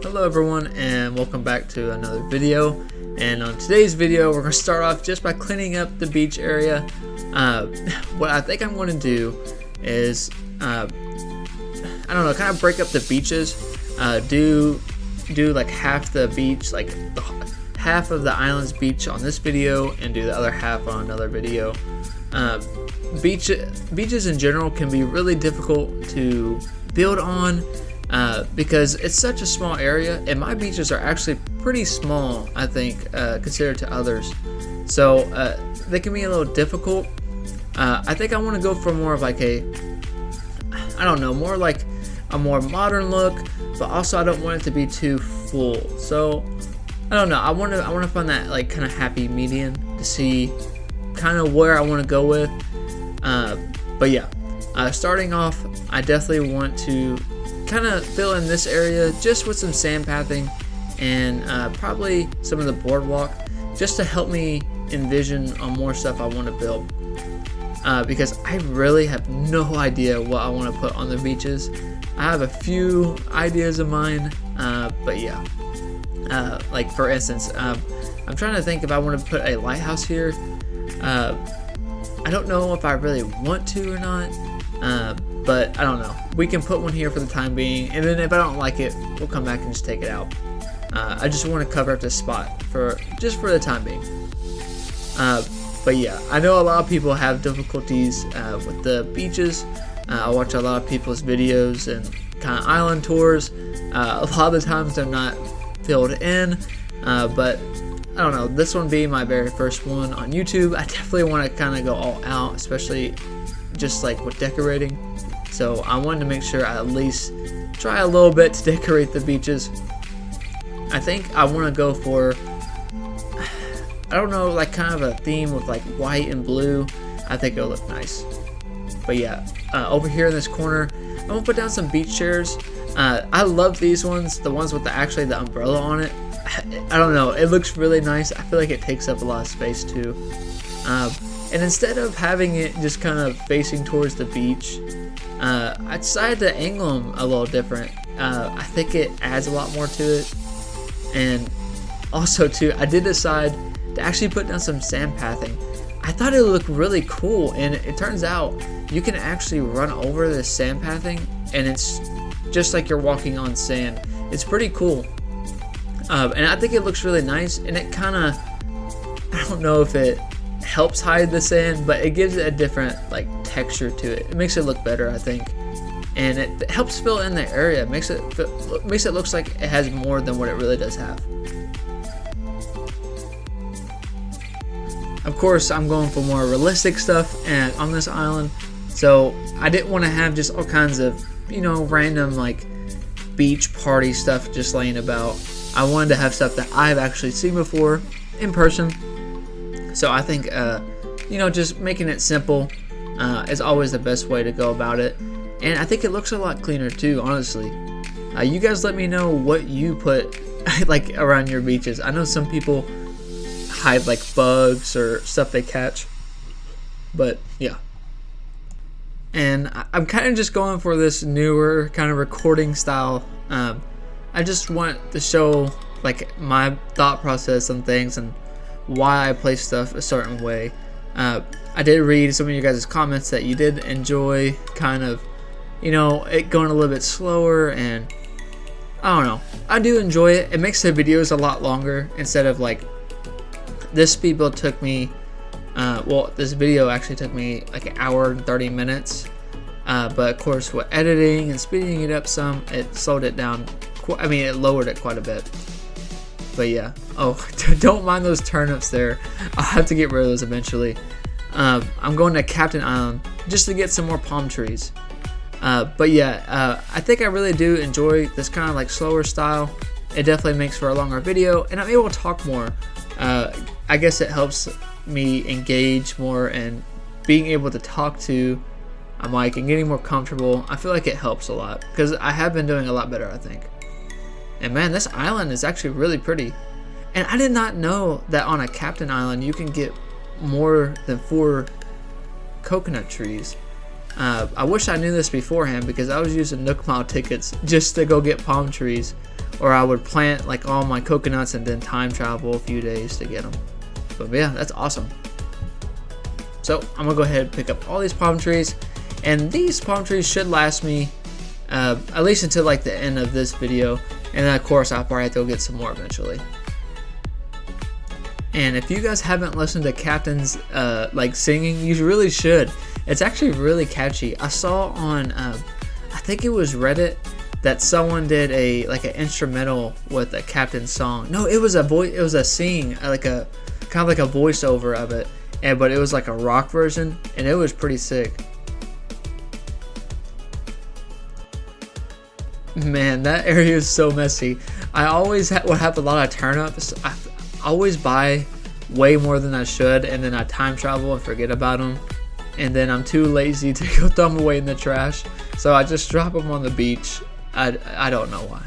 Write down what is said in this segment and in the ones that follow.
Hello everyone, and welcome back to another video. And on today's video we're going to start off just by cleaning up the beach area. What I think I'm going to do is I don't know, kind of break up the beaches, do like half the beach, like half of the island's beach on this video, and do the other half on another video. Beaches in general can be really difficult to build on because it's such a small area, and my beaches are actually pretty small, I think, compared to others. So they can be a little difficult. I think I want to go for more of like more like a more modern look, but also I don't want it to be too full. So I don't know. I want to find that like kind of happy median to see kind of where I want to go with. But yeah, starting off, I definitely want to kind of fill in this area just with some sand pathing and probably some of the boardwalk, just to help me envision on more stuff I want to build. Because I really have no idea what I want to put on the beaches. I have a few ideas of mine, but yeah. Like for instance, I'm trying to think if I want to put a lighthouse here. I don't know if I really want to or not, but I don't know. We can put one here for the time being, and then if I don't like it, we'll come back and just take it out. I just want to cover up this spot for the time being. But yeah, I know a lot of people have difficulties with the beaches. I watch a lot of people's videos and kind of island tours. A lot of the times they're not filled in, but I don't know, this one being my very first one on YouTube, I definitely want to kind of go all out, especially just like with decorating. So I wanted to make sure I at least try a little bit to decorate the beaches. I think I want to go for, I don't know, like kind of a theme with like white and blue. I think it'll look nice. But yeah, over here in this corner, I'm gonna put down some beach chairs. I love these ones, the ones with the umbrella on it. I don't know, it looks really nice. I feel like it takes up a lot of space too. And instead of having it just kind of facing towards the beach, I decided to angle them a little different. I think it adds a lot more to it. And also too, I did decide to actually put down some sand pathing. I thought it would look really cool, and it turns out you can actually run over this sand pathing, and it's just like you're walking on sand. It's pretty cool. And I think it looks really nice, and it kind of, I don't know if it helps hide the sand, but it gives it a different like texture to it. It makes it look better, I think, and it helps fill in the area. It makes it look like it has more than what it really does have. Of course, I'm going for more realistic stuff and on this island, so I didn't want to have just all kinds of, you know, random like beach party stuff just laying about. I wanted to have stuff that I've actually seen before in person. So I think, you know, just making it simple is always the best way to go about it. And I think it looks a lot cleaner too, honestly. You guys let me know what you put like around your beaches. I know some people hide like bugs or stuff they catch, but yeah. And I'm kind of just going for this newer kind of recording style. I just want to show like my thought process on things and why I place stuff a certain way. I did read some of you guys' comments that you did enjoy kind of, you know, it going a little bit slower, and I don't know. I do enjoy it. It makes the videos a lot longer instead of like this speed build took me, this video actually took me like an hour and 30 minutes. But of course with editing and speeding it up some, it slowed it down. It lowered it quite a bit. But yeah. Oh, don't mind those turnips there. I'll have to get rid of those eventually. I'm going to Captain Island just to get some more palm trees. But yeah, I think I really do enjoy this kind of like slower style. It definitely makes for a longer video, and I'm able to talk more. I guess it helps me engage more, and being able to talk to a mic and getting more comfortable, I feel like it helps a lot, because I have been doing a lot better, I think. And man, this island is actually really pretty. And I did not know that on a Captain Island you can get more than 4 coconut trees. I wish I knew this beforehand, because I was using Nook Mile tickets just to go get palm trees, or I would plant like all my coconuts and then time travel a few days to get them. But yeah, that's awesome. So I'm gonna go ahead and pick up all these palm trees, and these palm trees should last me at least until like the end of this video, and then of course I'll probably have to go get some more eventually. And if you guys haven't listened to Captain's like singing, you really should. It's actually really catchy. I saw on I think it was Reddit that someone did a like an instrumental with a Captain song. No, it was a voice. It was a sing, like a kind of like a voiceover of it, and but it was like a rock version, and it was pretty sick. Man, that area is so messy. I always would have a lot of turnips. I always buy way more than I should, and then I time travel and forget about them, and then I'm too lazy to go throw them away in the trash, so I just drop them on the beach. I don't know why.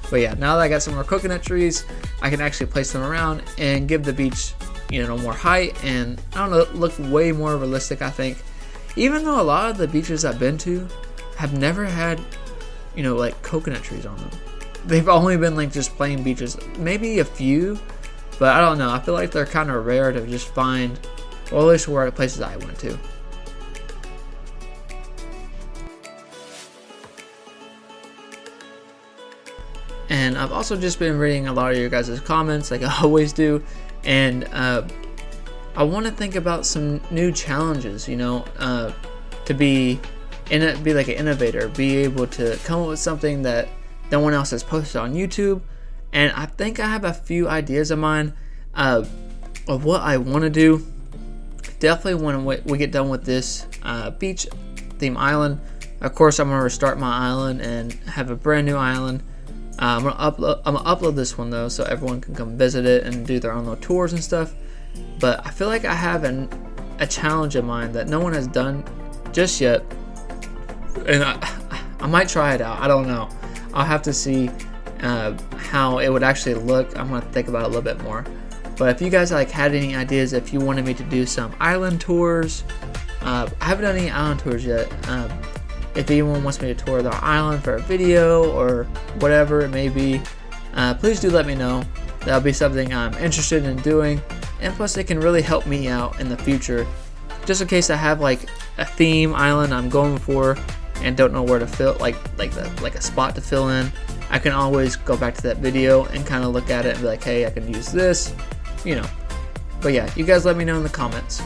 But yeah, now that I got some more coconut trees, I can actually place them around and give the beach, you know, more height, and I don't know, look way more realistic, I think. Even though a lot of the beaches I've been to have never had, you know, like coconut trees on them. They've only been like just plain beaches, maybe a few, but I don't know. I feel like they're kind of rare to just find, or at least where places I went to. And I've also just been reading a lot of your guys' comments, like I always do, and I want to think about some new challenges, you know, to be like an innovator, be able to come up with something that no one else has posted on YouTube. And I think I have a few ideas of mine of what I want to do. Definitely when we get done with this beach theme island, of course I'm going to restart my island and have a brand new island. I'm gonna upload this one though, so everyone can come visit it and do their own little tours and stuff. But I feel like I have a challenge in mind that no one has done just yet, and I might try it out. I don't know. I'll have to see how it would actually look. I'm gonna think about it a little bit more. But if you guys like had any ideas, if you wanted me to do some island tours, I haven't done any island tours yet. If anyone wants me to tour their island for a video or whatever it may be, please do let me know. That'll be something I'm interested in doing, and plus it can really help me out in the future, just in case I have like a theme island I'm going for and don't know where to fill, like a spot to fill in. I can always go back to that video and kind of look at it and be like, hey, I can use this, you know. But yeah, you guys let me know in the comments.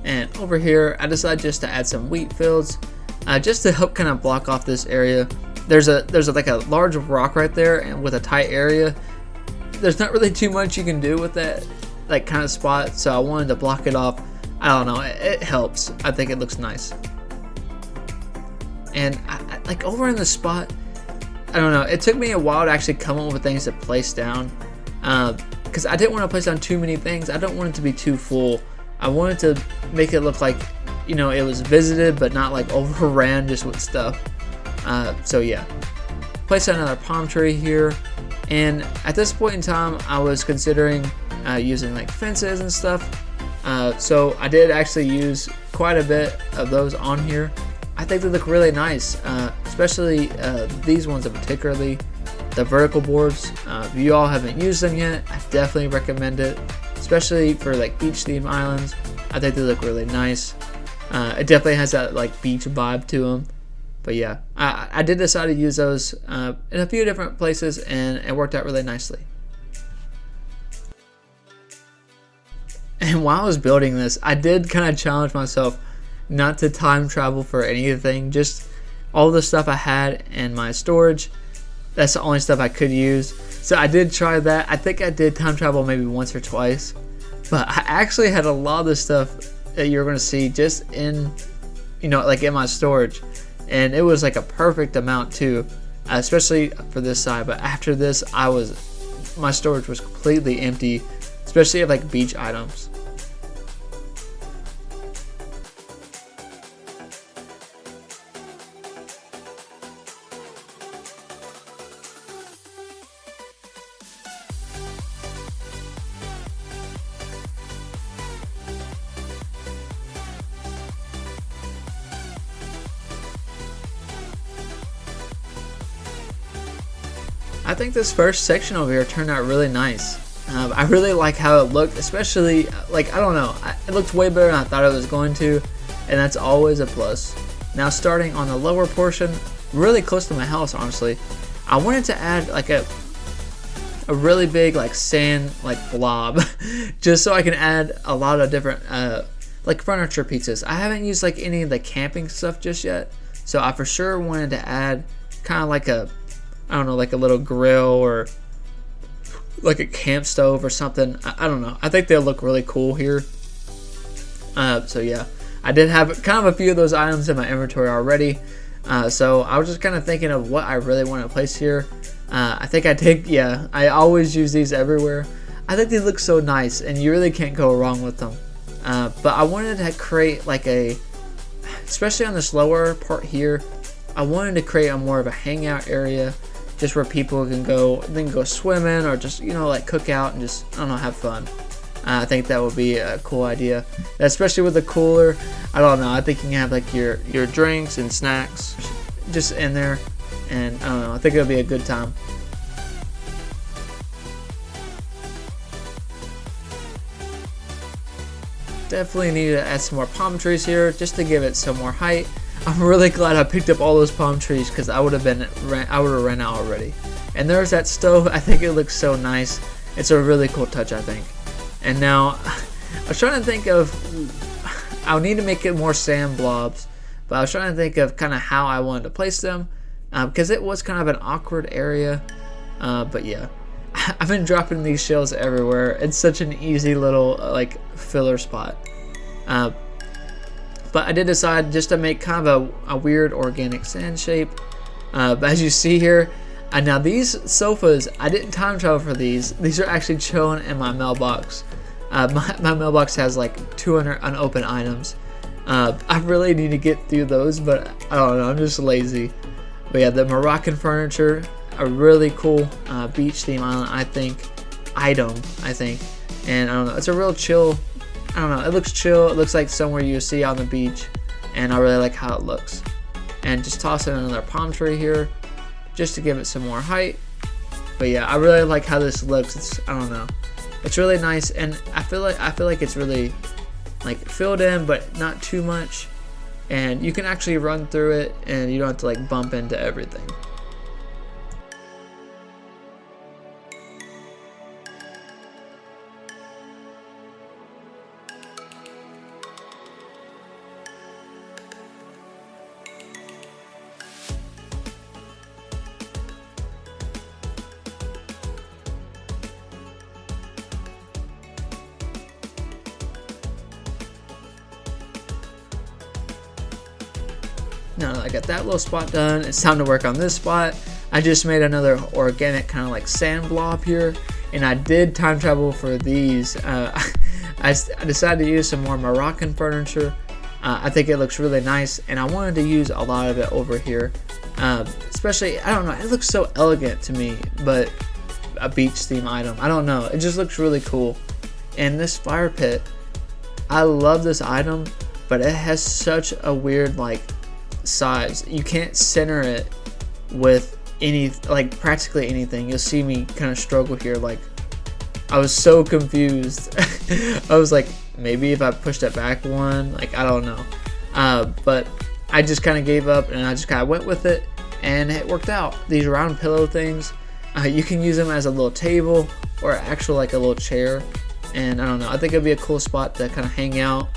And over here, I decided just to add some wheat fields, just to help kind of block off this area. There's like a large rock right there, and with a tight area, there's not really too much you can do with that like kind of spot. So I wanted to block it off. I don't know, it helps. I think it looks nice. And I like over in the spot, I don't know. It took me a while to actually come up with things to place down, because I didn't want to place down too many things. I don't want it to be too full. I wanted to make it look like, you know, it was visited, but not like overran just with stuff. So yeah, place another palm tree here. And at this point in time, I was considering using like fences and stuff. So I did actually use quite a bit of those on here. I think they look really nice, especially these ones in particularly, the vertical boards. If you all haven't used them yet, I definitely recommend it. Especially for like beach themed islands. I think they look really nice. It definitely has that like beach vibe to them. But yeah, I did decide to use those in a few different places, and it worked out really nicely. And while I was building this, I did kind of challenge myself not to time travel for anything. Just all the stuff I had in my storage, that's the only stuff I could use. So I did try that. I think I did time travel maybe once or twice, but I actually had a lot of the stuff that you're going to see just in, you know, like in my storage, and it was like a perfect amount too. especially for this side. But after this, my storage was completely empty, especially of like beach items. I think this first section over here turned out really nice. I really like how it looked, especially, like, I don't know, it looked way better than I thought it was going to, and that's always a plus. Now starting on the lower portion, really close to my house, honestly, I wanted to add like a really big like sand like blob, just so I can add a lot of different like furniture pieces. I haven't used like any of the camping stuff just yet, so I for sure wanted to add kind of like a, I don't know, like a little grill or like a camp stove or something. I don't know. I think they'll look really cool here. So yeah, I did have kind of a few of those items in my inventory already. So I was just kind of thinking of what I really want to place here. I think I did, yeah, I always use these everywhere. I think they look so nice and you really can't go wrong with them. But I wanted to create like especially on this lower part here, I wanted to create a more of a hangout area, just where people can go swimming or just, you know, like cook out and just, I don't know, have fun. I think that would be a cool idea, especially with the cooler. I don't know, I think you can have like your drinks and snacks just in there, and I don't know, I think it'll be a good time. Definitely need to add some more palm trees here just to give it some more height. I'm really glad I picked up all those palm trees because I would have ran out already. And there's that stove. I think it looks so nice. It's a really cool touch, I think. And now I was trying to think of, I'll need to make it more sand blobs, but I was trying to think of kind of how I wanted to place them because it was kind of an awkward area. But yeah, I've been dropping these shells everywhere. It's such an easy little like filler spot. But I did decide just to make kind of a weird organic sand shape. But as you see here, now these sofas, I didn't time travel for these. These are actually chilling in my mailbox. My mailbox has like 200 unopened items. I really need to get through those, but I don't know, I'm just lazy. But yeah, the Moroccan furniture, a really cool beach theme island, I think. And I don't know, it's a real chill, I don't know, it looks chill. It looks like somewhere you see on the beach, and I really like how it looks. And just toss in another palm tree here just to give it some more height. But yeah, I really like how this looks. I don't know, it's really nice, and I feel like it's really like filled in, but not too much, and you can actually run through it and you don't have to like bump into everything. Now that I got that little spot done, it's time to work on this spot. I just made another organic kind of like sand blob here, and I did time travel for these. I decided to use some more Moroccan furniture. I think it looks really nice, and I wanted to use a lot of it over here. Especially, I don't know, it looks so elegant to me, but a beach theme item, I don't know, it just looks really cool. And this fire pit, I love this item, but it has such a weird like size. You can't center it with practically anything. You'll see me kind of struggle here. Like, I was so confused. I was like, maybe if I pushed it back one, like, I don't know. But I just kind of gave up and I just kind of went with it, and it worked out. These round pillow things, you can use them as a little table or actual like a little chair, and I don't know, I think it'd be a cool spot to kind of hang out,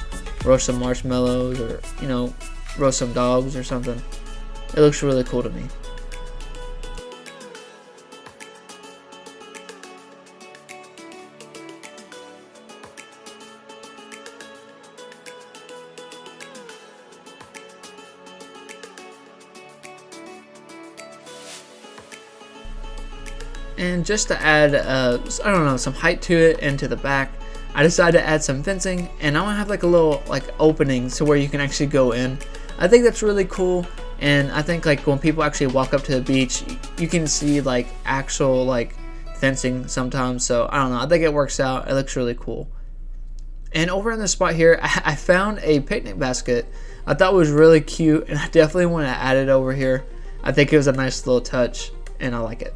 roast some marshmallows, or, you know, roast some dogs or something. It looks really cool to me. And just to add, I don't know, some height to it and to the back, I decided to add some fencing, and I want to have like a little like opening to where you can actually go in. I think that's really cool, and I think like when people actually walk up to the beach, you can see like actual like fencing sometimes. So I don't know, I think it works out. It looks really cool. And over in this spot here, I found a picnic basket. I thought it was really cute, and I definitely want to add it over here. I think it was a nice little touch, and I like it.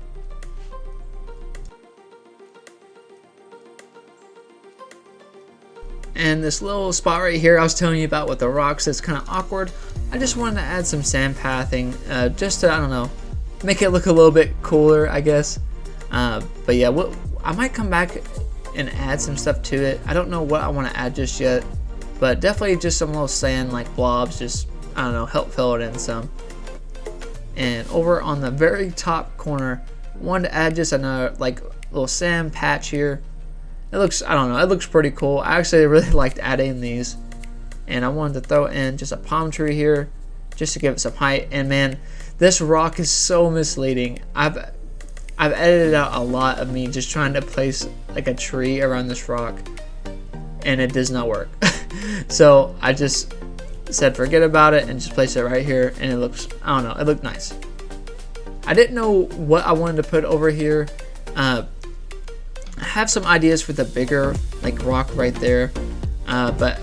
And this little spot right here I was telling you about with the rocks, it's kind of awkward. I just wanted to add some sand pathing, just to, I don't know, make it look a little bit cooler, I guess. But yeah, I might come back and add some stuff to it. I don't know what I want to add just yet, but definitely just some little sand like blobs, just, I don't know, help fill it in some. And over on the very top corner, I wanted to add just another like little sand patch here. It looks, I don't know, it looks pretty cool. I actually really liked adding these, and I wanted to throw in just a palm tree here just to give it some height. And man, this rock is so misleading. I've edited out a lot of me just trying to place like a tree around this rock, and it does not work. So I just said forget about it and just place it right here, and it looks, I don't know, it looked nice. I didn't know what I wanted to put over here. I have some ideas for the bigger like rock right there, but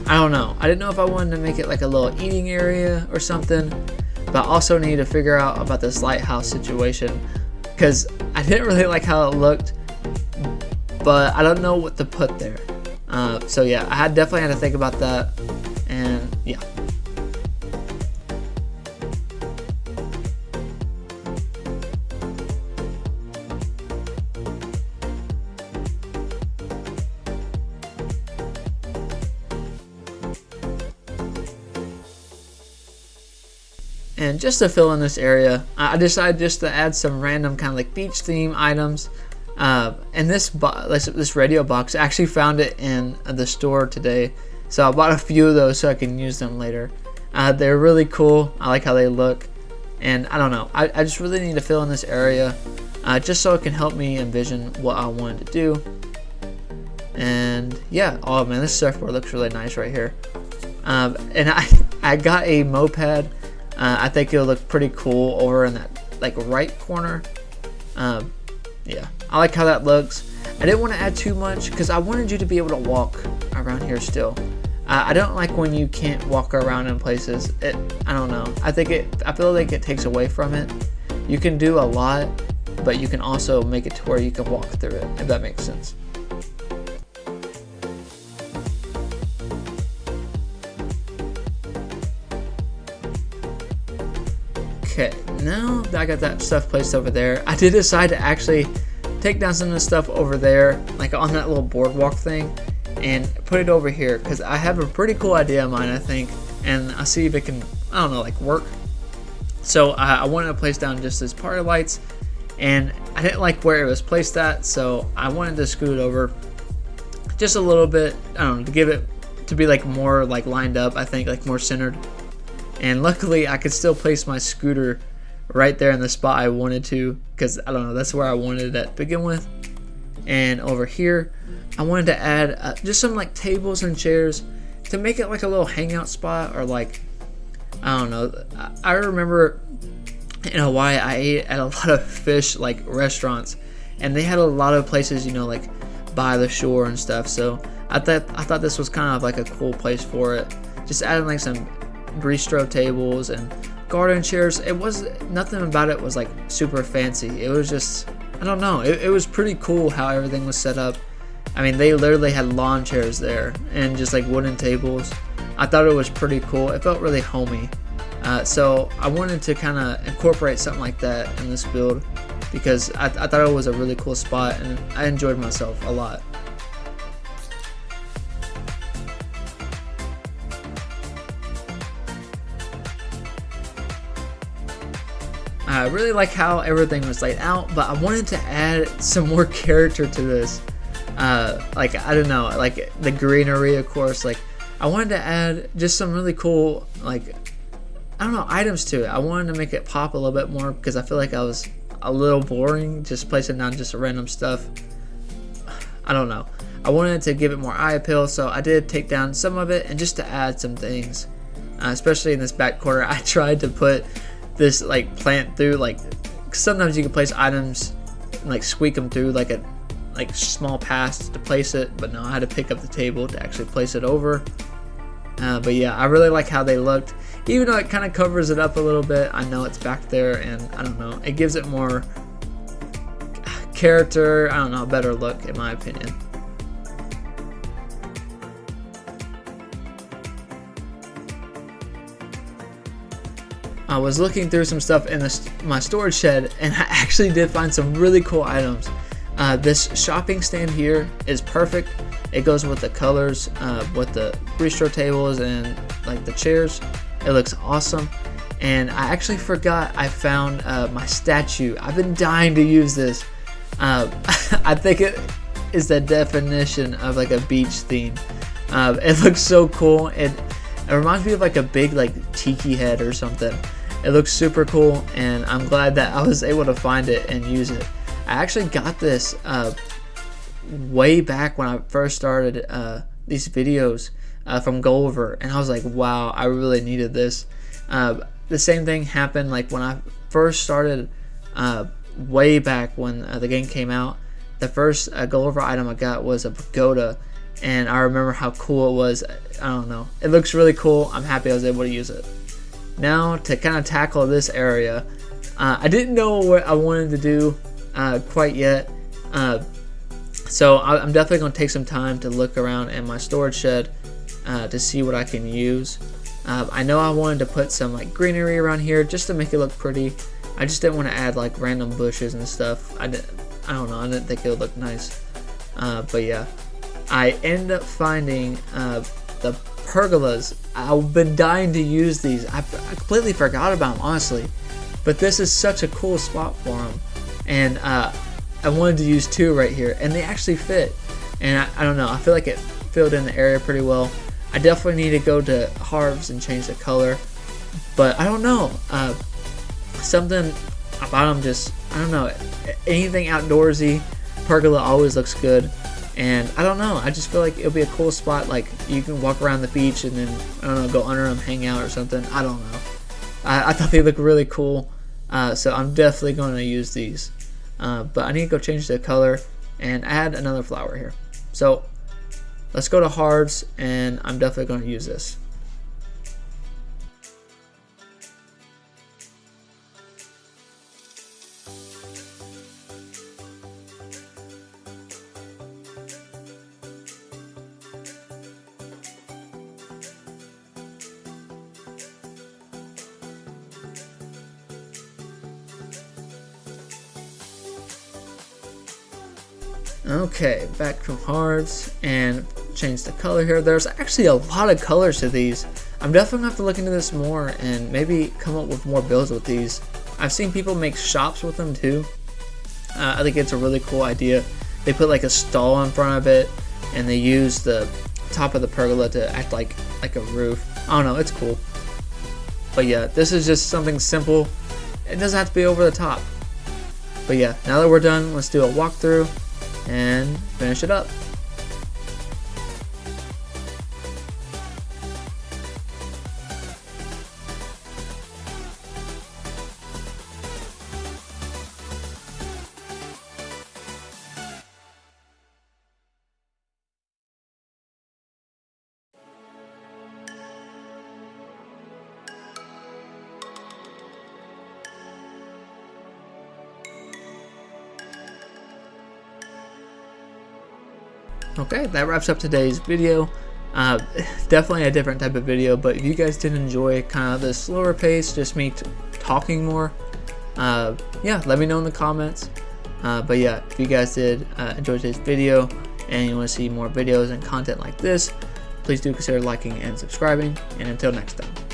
I don't know. I didn't know if I wanted to make it like a little eating area or something, but I also need to figure out about this lighthouse situation, because I didn't really like how it looked, but I don't know what to put there. So yeah, I definitely had to think about that, and yeah. And just to fill in this area, I decided just to add some random kind of like beach theme items. And this radio box, I actually found it in the store today, so I bought a few of those so I can use them later. They're really cool. I like how they look, and I don't know, I just really need to fill in this area, just so it can help me envision what I wanted to do. And yeah, oh man, this surfboard looks really nice right here. And I got a moped. I think it'll look pretty cool over in that like right corner. Yeah, I like how that looks. I didn't want to add too much because I wanted you to be able to walk around here still. I don't like when you can't walk around in places. I don't know. I feel like it takes away from it. You can do a lot, but you can also make it to where you can walk through it, if that makes sense. Okay, now that I got that stuff placed over there, I did decide to actually take down some of the stuff over there, like on that little boardwalk thing, and put it over here, because I have a pretty cool idea of mine, I think, and I'll see if it can, I don't know, like work. So I wanted to place down just this party lights, and I didn't like where it was placed at, so I wanted to scoot it over just a little bit, I don't know, to give it to be like more like lined up, I think, like more centered. And luckily I could still place my scooter right there in the spot I wanted to, because I don't know, that's where I wanted it to begin with. And over here I wanted to add just some like tables and chairs to make it like a little hangout spot, or like, I don't know, I remember in Hawaii I ate at a lot of fish like restaurants, and they had a lot of places, you know, like by the shore and stuff. So I thought this was kind of like a cool place for it. Just adding like some bistro tables and garden chairs. It was, nothing about it was like super fancy. It was just, I don't know, it was pretty cool how everything was set up. I mean, they literally had lawn chairs there and just like wooden tables. I thought it was pretty cool. It felt really homey. So I wanted to kind of incorporate something like that in this build, because I thought it was a really cool spot, and I enjoyed myself a lot. I really like how everything was laid out, but I wanted to add some more character to this. Like, I don't know, like the greenery, of course. Like, I wanted to add just some really cool, like, I don't know, items to it. I wanted to make it pop a little bit more, because I feel like I was a little boring, just placing down just random stuff. I don't know. I wanted to give it more eye appeal, so I did take down some of it, and just to add some things, especially in this back corner, I tried to put this like plant through. Like sometimes you can place items and like squeak them through like a small pass to place it, but no, I had to pick up the table to actually place it over. But yeah, I really like how they looked, even though it kind of covers it up a little bit. I know it's back there, and I don't know, it gives it more character, I don't know, a better look in my opinion. I was looking through some stuff in my storage shed, and I actually did find some really cool items. This shopping stand here is perfect. It goes with the colors, with the bistro tables and like the chairs. It looks awesome. And I actually forgot I found my statue. I've been dying to use this. I think it is the definition of like a beach theme. It looks so cool. It reminds me of like a big like tiki head or something. It looks super cool, and I'm glad that I was able to find it and use it. I actually got this way back when I first started these videos from Gulliver, and I was like, wow, I really needed this. The same thing happened like when I first started way back when the game came out. The first Gulliver item I got was a pagoda, and I remember how cool it was. I don't know, it looks really cool. I'm happy I was able to use it. Now to kind of tackle this area, I didn't know what I wanted to do quite yet, so I'm definitely going to take some time to look around in my storage shed to see what I can use. I know I wanted to put some like greenery around here just to make it look pretty. I just didn't want to add like random bushes and stuff. I don't know, I didn't think it would look nice. But yeah, I ended up finding the pergolas. I've been dying to use these. I completely forgot about them, honestly, but this is such a cool spot for them, and I wanted to use two right here, and they actually fit. And I don't know, I feel like it filled in the area pretty well. I definitely need to go to Harv's and change the color, but I don't know, something about them just, I don't know, anything outdoorsy, pergola always looks good. And I don't know, I just feel like it'll be a cool spot. Like you can walk around the beach and then, I don't know, go under them, hang out or something. I don't know. I thought they looked really cool. So I'm definitely going to use these. But I need to go change the color and add another flower here. So let's go to Harv's, and I'm definitely going to use this. Okay, back from Harv's and change the color here. There's actually a lot of colors to these. I'm definitely gonna have to look into this more and maybe come up with more builds with these. I've seen people make shops with them too. I think it's a really cool idea. They put like a stall in front of it, and they use the top of the pergola to act like a roof. I don't know, it's cool. But yeah, this is just something simple. It doesn't have to be over the top. But yeah, now that we're done, let's do a walkthrough and finish it up. Okay, that wraps up today's video. Definitely a different type of video, but if you guys did enjoy kind of the slower pace, just me talking more, yeah, let me know in the comments. But yeah, if you guys did enjoy today's video and you want to see more videos and content like this, please do consider liking and subscribing, and until next time.